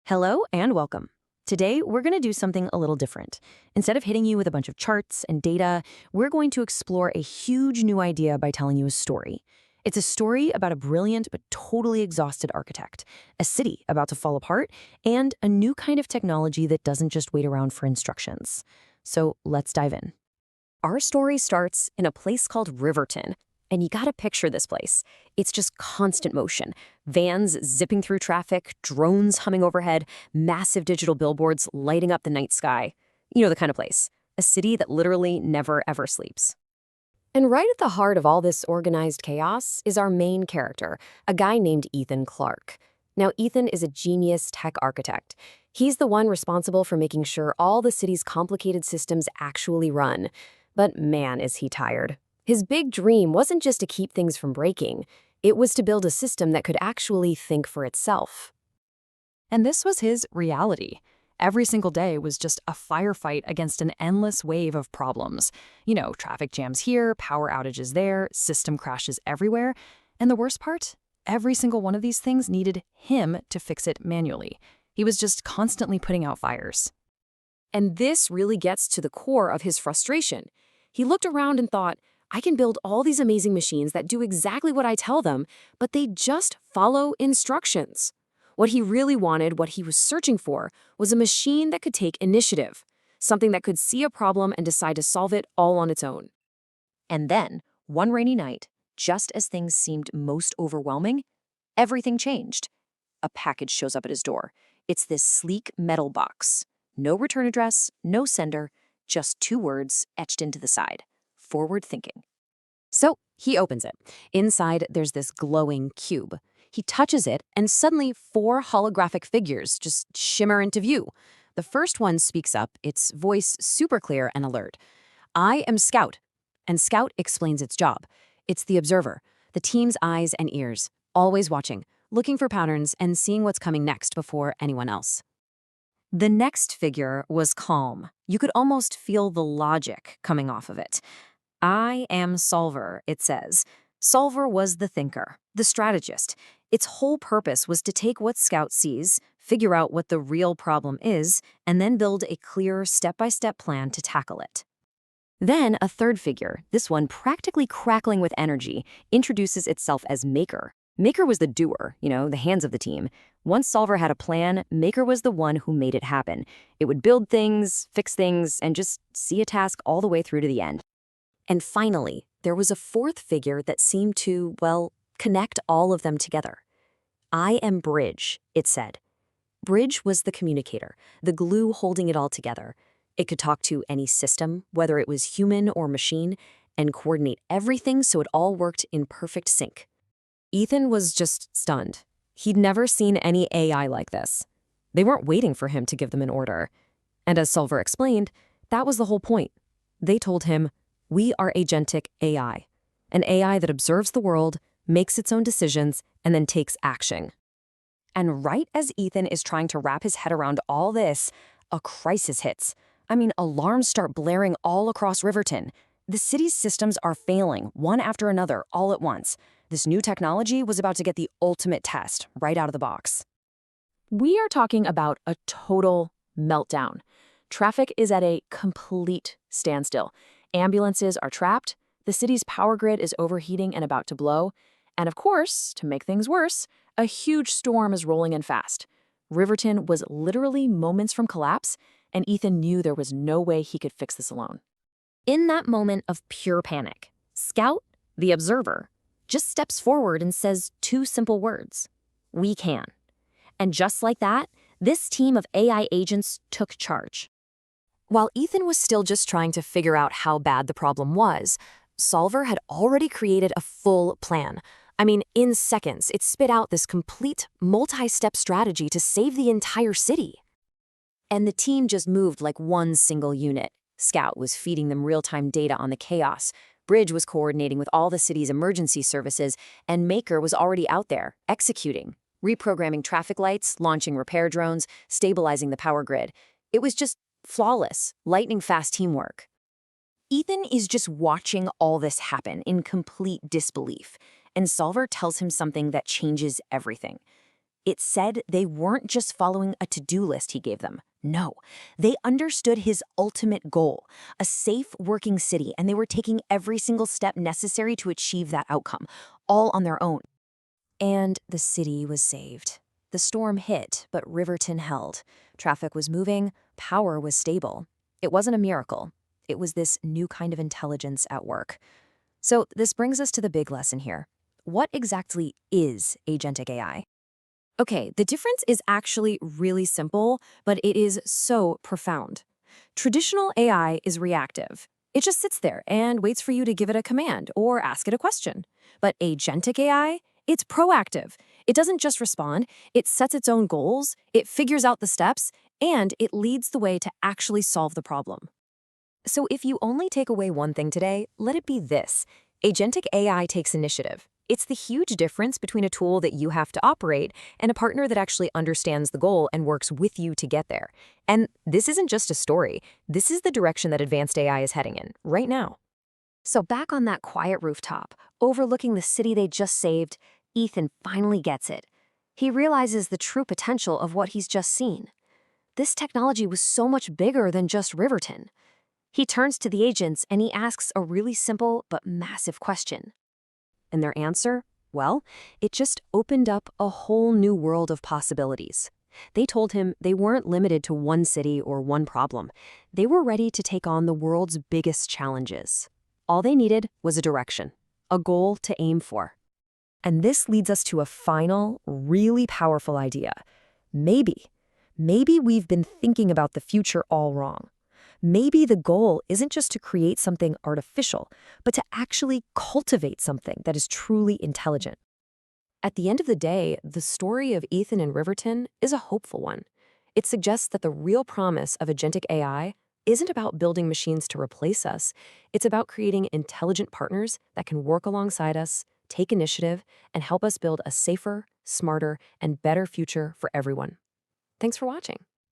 Hello and welcome. Today, we're going to do something a little different. Instead of hitting you with a bunch of charts and data, we're going to explore a huge new idea by telling you a story. It's a story about a brilliant but totally exhausted architect, a city about to fall apart, and a new kind of technology that doesn't just wait around for instructions. So let's dive in. Our story starts in a place called Riverton. And you gotta picture this place. It's just constant motion. Vans zipping through traffic, drones humming overhead, massive digital billboards lighting up the night sky. You know the kind of place. A city that literally never ever sleeps. And right at the heart of all this organized chaos is our main character, a guy named Ethan Clark. Now, Ethan is a genius tech architect. He's the one responsible for making sure all the city's complicated systems actually run. But man, is he tired. His big dream wasn't just to keep things from breaking. It was to build a system that could actually think for itself. And this was his reality. Every single day was just a firefight against an endless wave of problems. Traffic jams here, power outages there, system crashes everywhere. And the worst part? Every single one of these things needed him to fix it manually. He was just constantly putting out fires. And this really gets to the core of his frustration. He looked around and thought, I can build all these amazing machines that do exactly what I tell them, but they just follow instructions. What he really wanted, what he was searching for, was a machine that could take initiative, something that could see a problem and decide to solve it all on its own. And then, one rainy night, just as things seemed most overwhelming, everything changed. A package shows up at his door. It's this sleek metal box. No return address, no sender, just two words etched into the side. Forward thinking. So he opens it. Inside, there's this glowing cube. He touches it, and suddenly 4 holographic figures just shimmer into view. The first one speaks up, its voice super clear and alert. I am Scout. And Scout explains its job. It's the observer, the team's eyes and ears, always watching, looking for patterns and seeing what's coming next before anyone else. The next figure was calm. You could almost feel the logic coming off of it. I am Solver, it says. Solver was the thinker, the strategist. Its whole purpose was to take what Scout sees, figure out what the real problem is, and then build a clear step-by-step plan to tackle it. Then a third figure, this one practically crackling with energy, introduces itself as Maker. Maker was the doer, the hands of the team. Once Solver had a plan, Maker was the one who made it happen. It would build things, fix things, and just see a task all the way through to the end. And finally, there was a fourth figure that seemed to, connect all of them together. I am Bridge, it said. Bridge was the communicator, the glue holding it all together. It could talk to any system, whether it was human or machine, and coordinate everything so it all worked in perfect sync. Ethan was just stunned. He'd never seen any AI like this. They weren't waiting for him to give them an order. And as Solver explained, that was the whole point. They told him, we are Agentic AI, an AI that observes the world, makes its own decisions, and then takes action. And right as Ethan is trying to wrap his head around all this, a crisis hits. Alarms start blaring all across Riverton. The city's systems are failing, one after another, all at once. This new technology was about to get the ultimate test right out of the box. We are talking about a total meltdown. Traffic is at a complete standstill. Ambulances are trapped, the city's power grid is overheating and about to blow, and of course, to make things worse, a huge storm is rolling in fast. Riverton was literally moments from collapse, and Ethan knew there was no way he could fix this alone. In that moment of pure panic, Scout, the observer, just steps forward and says 2 simple words. We can. And just like that, this team of AI agents took charge. While Ethan was still just trying to figure out how bad the problem was, Solver had already created a full plan. In seconds, it spit out this complete, multi-step strategy to save the entire city. And the team just moved like one single unit. Scout was feeding them real-time data on the chaos. Bridge was coordinating with all the city's emergency services, and Maker was already out there, executing, reprogramming traffic lights, launching repair drones, stabilizing the power grid. It was just flawless, lightning-fast teamwork. Ethan is just watching all this happen in complete disbelief, and Solver tells him something that changes everything. It said they weren't just following a to-do list he gave them. No, they understood his ultimate goal, a safe working city, and they were taking every single step necessary to achieve that outcome, all on their own. And the city was saved. The storm hit, but Riverton held. Traffic was moving, power was stable. It wasn't a miracle. It was this new kind of intelligence at work. So this brings us to the big lesson here. What exactly is agentic AI? Okay, the difference is actually really simple, but it is so profound. Traditional AI is reactive. It just sits there and waits for you to give it a command or ask it a question. But agentic AI, it's proactive. It doesn't just respond, it sets its own goals, it figures out the steps, and it leads the way to actually solve the problem. So if you only take away one thing today, let it be this. Agentic AI takes initiative. It's the huge difference between a tool that you have to operate and a partner that actually understands the goal and works with you to get there. And this isn't just a story. This is the direction that advanced AI is heading in, right now. So back on that quiet rooftop, overlooking the city they just saved, Ethan finally gets it. He realizes the true potential of what he's just seen. This technology was so much bigger than just Riverton. He turns to the agents and he asks a really simple but massive question. And their answer? Well, it just opened up a whole new world of possibilities. They told him they weren't limited to one city or one problem. They were ready to take on the world's biggest challenges. All they needed was a direction, a goal to aim for. And this leads us to a final, really powerful idea. Maybe we've been thinking about the future all wrong. Maybe the goal isn't just to create something artificial, but to actually cultivate something that is truly intelligent. At the end of the day, the story of Ethan and Riverton is a hopeful one. It suggests that the real promise of agentic AI isn't about building machines to replace us. It's about creating intelligent partners that can work alongside us, take initiative, and help us build a safer, smarter, and better future for everyone. Thanks for watching.